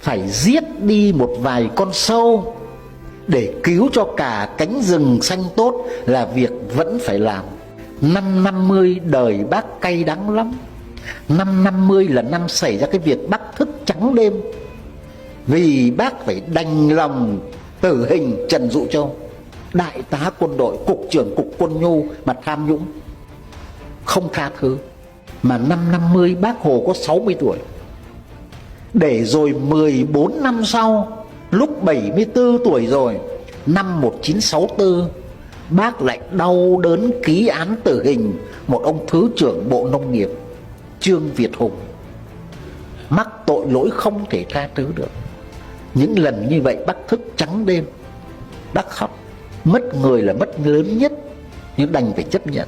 phải giết đi một vài con sâu để cứu cho cả cánh rừng xanh tốt là việc vẫn phải làm. Năm 50 đời bác cay đắng lắm. Năm 50 là năm xảy ra cái việc bác thức trắng đêm, vì bác phải đành lòng tử hình Trần Dụ Châu, đại tá quân đội, cục trưởng cục quân nhu mà tham nhũng không tha thứ. Mà năm 50 bác Hồ có 60 tuổi. Để rồi 14 năm sau, lúc 74 tuổi rồi, năm 1964, bác lại đau đớn ký án tử hình một ông Thứ trưởng Bộ Nông nghiệp Trương Việt Hùng, mắc tội lỗi không thể tha thứ được. Những lần như vậy bác thức trắng đêm, bác khóc, mất người là mất lớn nhất, nhưng đành phải chấp nhận.